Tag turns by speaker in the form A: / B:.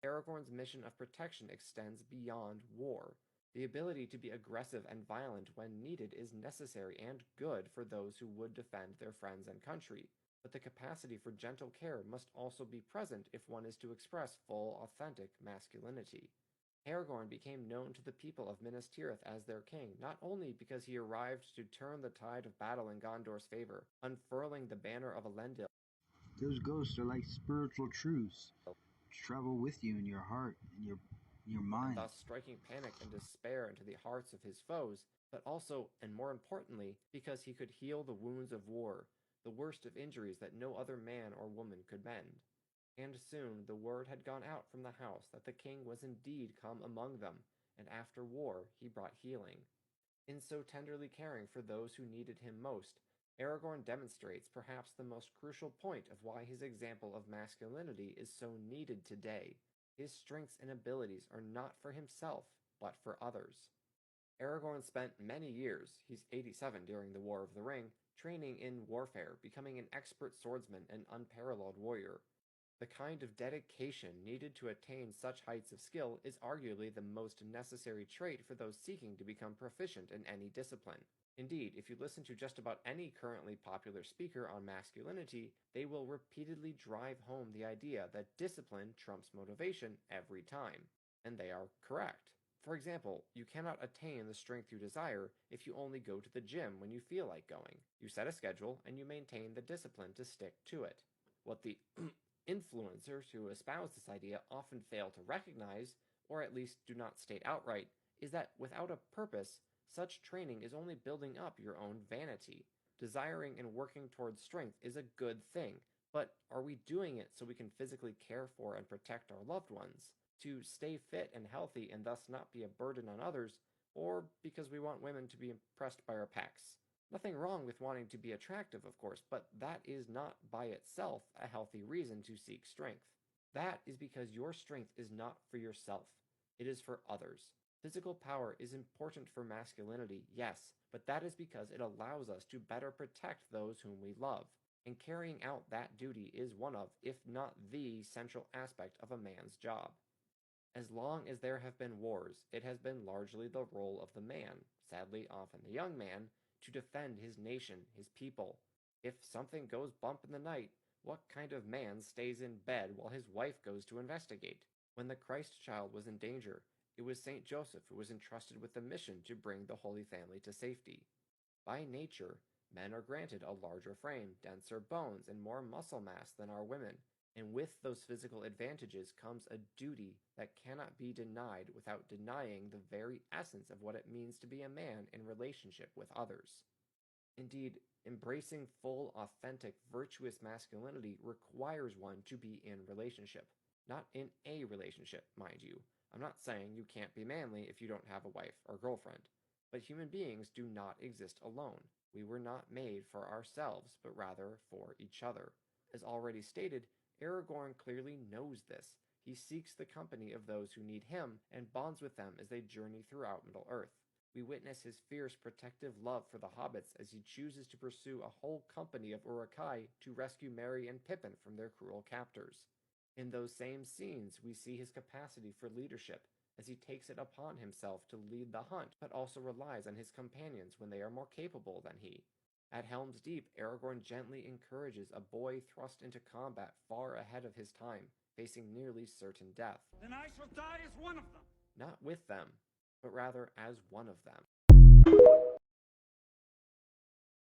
A: Aragorn's mission of protection extends beyond war. The ability to be aggressive and violent when needed is necessary and good for those who would defend their friends and country, but the capacity for gentle care must also be present if one is to express full, authentic masculinity. Aragorn became known to the people of Minas Tirith as their king, not only because he arrived to turn the tide of battle in Gondor's favor, unfurling the banner of Elendil.
B: Those ghosts are like spiritual truths, which travel with you in your heart and your
A: And
B: mind.
A: thus striking panic and despair into the hearts of his foes, but also, and more importantly, because he could heal the wounds of war, the worst of injuries that no other man or woman could mend. And soon the word had gone out from the house that the king was indeed come among them, and after war he brought healing. In so tenderly caring for those who needed him most, Aragorn demonstrates perhaps the most crucial point of why his example of masculinity is so needed today. His strengths and abilities are not for himself, but for others. Aragorn spent many years, he's 87 during the War of the Ring, training in warfare, becoming an expert swordsman and unparalleled warrior. The kind of dedication needed to attain such heights of skill is arguably the most necessary trait for those seeking to become proficient in any discipline. Indeed, if you listen to just about any currently popular speaker on masculinity, they will repeatedly drive home the idea that discipline trumps motivation every time. And they are correct. For example, you cannot attain the strength you desire if you only go to the gym when you feel like going. You set a schedule and you maintain the discipline to stick to it. What the influencers who espouse this idea often fail to recognize, or at least do not state outright, is that without a purpose, such training is only building up your own vanity. Desiring and working towards strength is a good thing, but are we doing it so we can physically care for and protect our loved ones? To stay fit and healthy and thus not be a burden on others, or because we want women to be impressed by our pecs? Nothing wrong with wanting to be attractive, of course, but that is not by itself a healthy reason to seek strength. That is because your strength is not for yourself. It is for others. Physical power is important for masculinity, yes, but that is because it allows us to better protect those whom we love. And carrying out that duty is one of, if not the, central aspect of a man's job. As long as there have been wars, it has been largely the role of the man, sadly often the young man, to defend his nation, his people. If something goes bump in the night, what kind of man stays in bed while his wife goes to investigate? When the Christ child was in danger, it was Saint Joseph who was entrusted with the mission to bring the Holy Family to safety. By nature, men are granted a larger frame, denser bones, and more muscle mass than are women, and with those physical advantages comes a duty that cannot be denied without denying the very essence of what it means to be a man in relationship with others. Indeed, embracing full, authentic, virtuous masculinity requires one to be in relationship. Not in a relationship, mind you. I'm not saying you can't be manly if you don't have a wife or girlfriend. But human beings do not exist alone. We were not made for ourselves, but rather for each other. As already stated, Aragorn clearly knows this. He seeks the company of those who need him and bonds with them as they journey throughout Middle-earth. We witness his fierce protective love for the hobbits as he chooses to pursue a whole company of Uruk-hai to rescue Merry and Pippin from their cruel captors. In those same scenes, we see his capacity for leadership, as he takes it upon himself to lead the hunt, but also relies on his companions when they are more capable than he. At Helm's Deep, Aragorn gently encourages a boy thrust into combat far ahead of his time, facing nearly certain death.
C: Then I shall die as one of them.
A: Not with them, but rather as one of them.